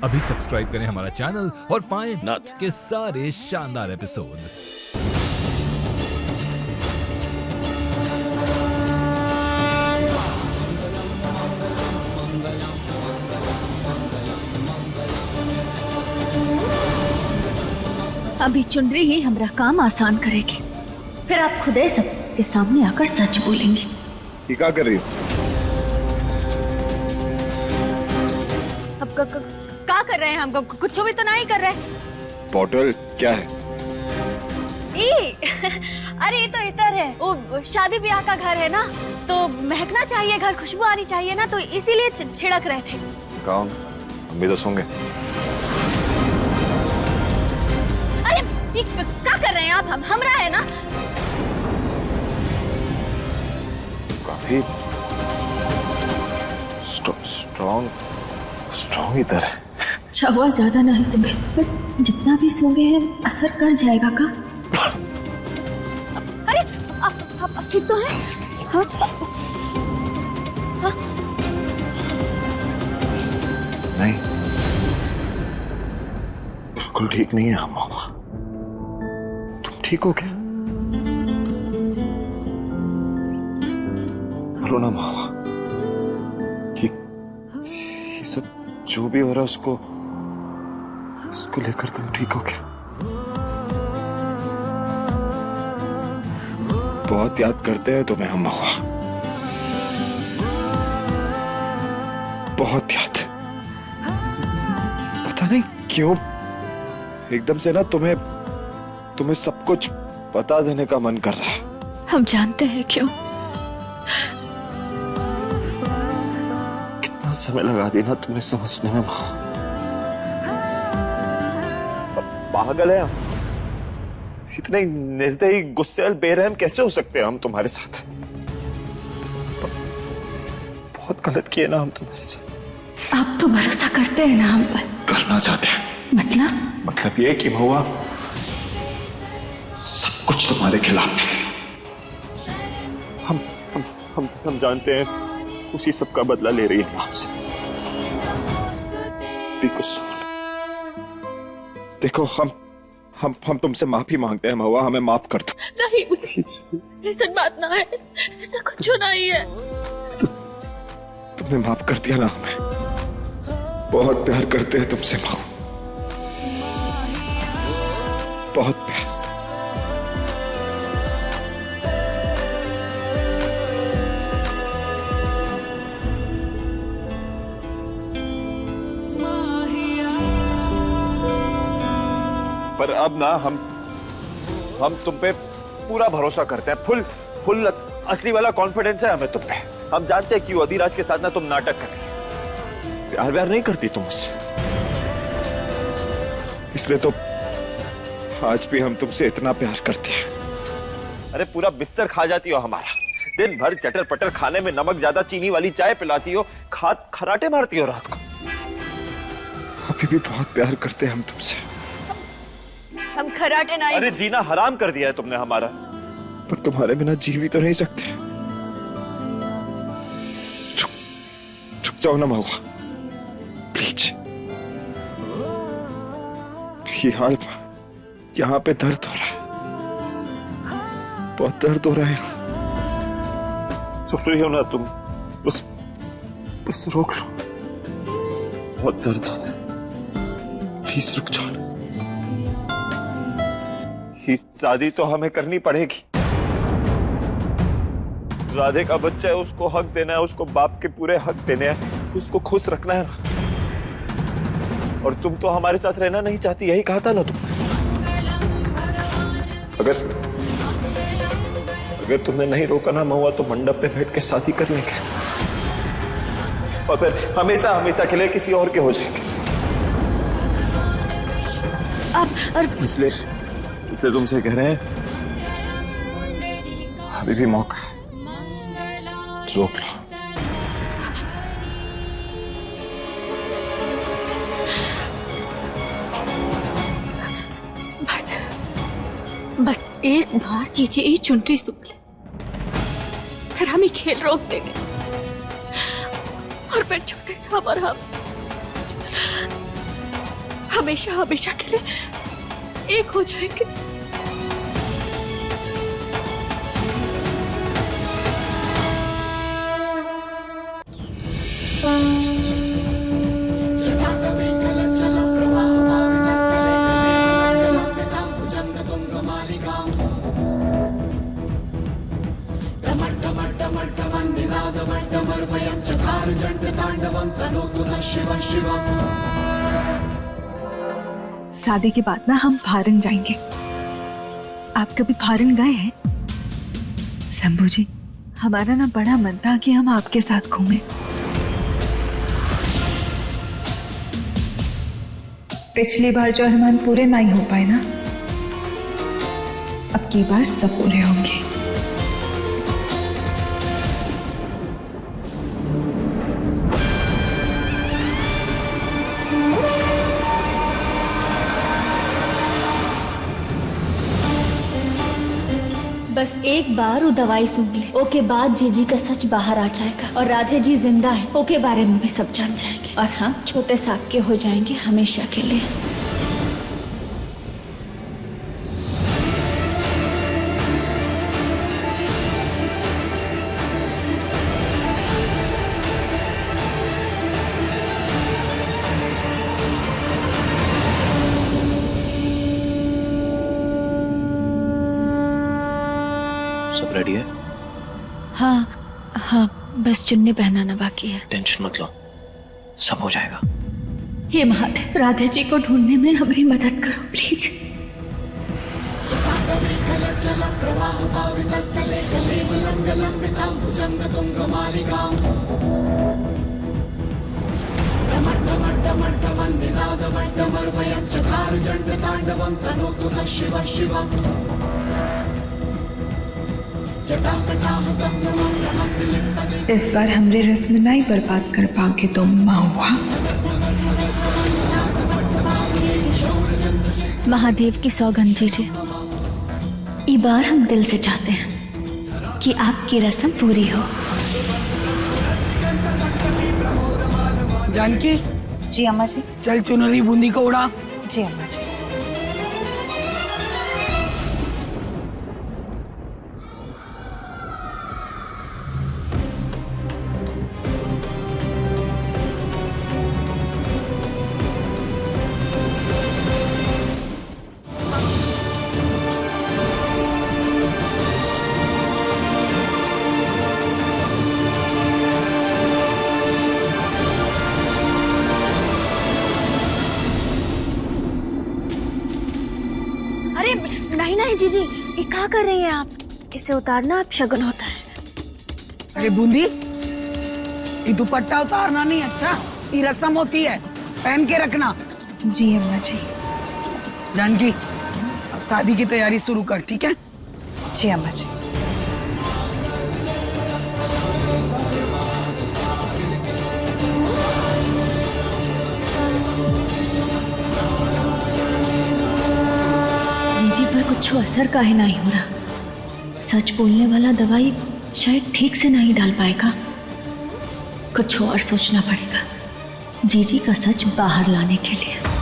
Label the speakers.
Speaker 1: अभी सब्सक्राइब करें हमारा चैनल और पाएं
Speaker 2: नाथ
Speaker 1: के सारे शानदार एपिसोड्स।
Speaker 3: अभी चुनरी ही हमारा काम आसान करेगी, फिर आप खुदे सबके सामने आकर सच बोलेंगे।
Speaker 4: ये क्या कर रही हो?
Speaker 3: अब क्या कर रहे हैं हम? कुछ भी तो नहीं कर रहे।
Speaker 4: बॉटल क्या है?
Speaker 3: अरे ये तो इतर है, वो शादी ब्याह का घर है ना, तो महकना चाहिए, घर खुशबू आनी चाहिए ना, तो इसीलिए छिड़क रहे थे।
Speaker 4: काम हम भी तो सोंगे।
Speaker 3: क्या कर रहे हैं आप? हमरा है ना।
Speaker 4: काफी स्ट्रॉन्ग इधर है।
Speaker 3: अच्छा हुआ ज्यादा नहीं सूंघे, पर जितना भी सूंघे हैं असर कर जाएगा का? अरे आप ठीक तो है? हाँ? हाँ?
Speaker 4: नहीं, बिल्कुल ठीक नहीं है अम्मा। तुम ठीक हो क्या? बोलो ना अम्मा, ये सब जो भी हो रहा है उसको लेकर तुम ठीक हो क्या? बहुत याद करते हैं तुम्हें हम अम्मा, बहुत याद। पता नहीं क्यों एकदम से ना तुम्हें सब कुछ बता देने का मन कर रहा है।
Speaker 3: हम जानते हैं क्यों।
Speaker 4: कितना समय लगा दिया ना तुम्हें समझने में। पागल है हम, इतने निर्दयी, गुस्सैल, बेरहम कैसे हो सकते हैं हम तुम्हारे साथ? बहुत गलत किए ना हम तुम्हारे साथ।
Speaker 3: आप तो भरोसा करते हैं ना हम पर?
Speaker 4: करना चाहते हैं। मतलब ये कि महुआ सब कुछ तुम्हारे खिलाफ है। हम जानते हैं उसी सब का बदला ले रही है आपसे। देखो हम तुमसे माफी मांगते हैं महुआ, हमें माफ कर दो।
Speaker 3: नहीं, ऐसा बात ना है, ऐसा कुछ नहीं है।
Speaker 4: तुमने माफ कर दिया ना हमें। बहुत प्यार करते हैं तुमसे महुआ, बहुत प्यार। पर अब ना हम तुम पे पूरा भरोसा करते हैं। फुल असली वाला कॉन्फिडेंस है हमें तुम पे। हम जानते हैं कि अधिराज के साथ ना तुम नाटक कर रही हो, प्यार नहीं करती तुम मुझसे, इसलिए तो आज भी हम तुमसे इतना प्यार करते हैं। अरे पूरा बिस्तर खा जाती हो हमारा, दिन भर चटर पटर खाने में नमक ज्यादा, चीनी वाली चाय पिलाती हो, खराटे मारती हो रात को। अभी भी बहुत प्यार करते हैं हम तुमसे।
Speaker 3: हम खराटे नहीं।
Speaker 4: अरे जीना हराम कर दिया है तुमने हमारा, पर तुम्हारे बिना जी भी तो नहीं सकते। चुप जाओ ना महुआ, प्लीज। फिलहाल यहाँ पे दर्द हो रहा है, बहुत दर्द हो रहा है। सुन रही हो ना तुम? बस रोक लो, बहुत दर्द होता है, प्लीज रुक जाओ। शादी तो हमें करनी पड़ेगी। राधे का बच्चा है, उसको हक देना है, उसको बाप के पूरे हक देने हैं, उसको खुश रखना है ना। और तुम तो हमारे साथ रहना नहीं चाहती, यही कहा था ना तुमने। अगर तुमने नहीं रोका ना महुआ, तो मंडप पे बैठ के शादी कर लेंगे और फिर हमेशा हमेशा के लिए किसी और के हो जाएंगे। इसलिए तुमसे कह रहे हैं, अभी भी मौका है, रोक लो।
Speaker 3: बस एक बार चीची ये चुनरी सूख ले, फिर हम ही खेल रोक देंगे और फिर छोटे सा हमारा हमेशा हमेशा के लिए एक हो जाएंगे।
Speaker 2: शादी के बाद ना हम फारन जाएंगे। आप कभी फारन गए हैं? शंभू जी, हमारा ना बड़ा मन था कि हम आपके साथ घूमें। पिछली बार जो अरमान पूरे नहीं हो पाए ना, अब की बार सब पूरे होंगे।
Speaker 3: बस एक बार वो दवाई सूंघ ले, ओके बाद जीजी का सच बाहर आ जाएगा और राधे जी जिंदा है, ओके बारे में भी सब जान जाएंगे। और हाँ, छोटे साग के हो जाएंगे हमेशा के लिए।
Speaker 5: सब रेडी है?
Speaker 3: हाँ हाँ, बस चुन्नी पहनाना बाकी है।
Speaker 5: टेंशन मत लो, सब हो जाएगा।
Speaker 3: हे महादेव, राधे जी को ढूंढने में हमारी मदद करो प्लीज।
Speaker 2: इस बार हमरे रस्म नहीं बर्बाद कर पाओगे तुम महुआ।
Speaker 3: महादेव की सौगंध जीजिए, इस बार हम दिल से चाहते हैं कि आपकी रस्म पूरी हो।
Speaker 6: जानकी।
Speaker 2: जी अम्मा जी।
Speaker 6: चल चुनरी बूंदी को उड़ा।
Speaker 2: जी अम्मा जी।
Speaker 3: नहीं नहीं जीजी, ये क्या कर रही हैं आप? इसे उतारना आप शगुन होता है।
Speaker 6: अरे बूंदी, ये दुपट्टा उतारना नहीं, अच्छा ये रस्म होती है, पहन के रखना।
Speaker 2: जी अम्मा जी।
Speaker 6: जानकी, अब शादी की तैयारी शुरू कर, ठीक है?
Speaker 2: जी अम्मा जी।
Speaker 3: जीजी पर कुछ असर काहे नहीं हो रहा। सच बोलने वाला दवाई शायद ठीक से नहीं डाल पाएगा। कुछ और सोचना पड़ेगा जीजी का सच बाहर लाने के लिए।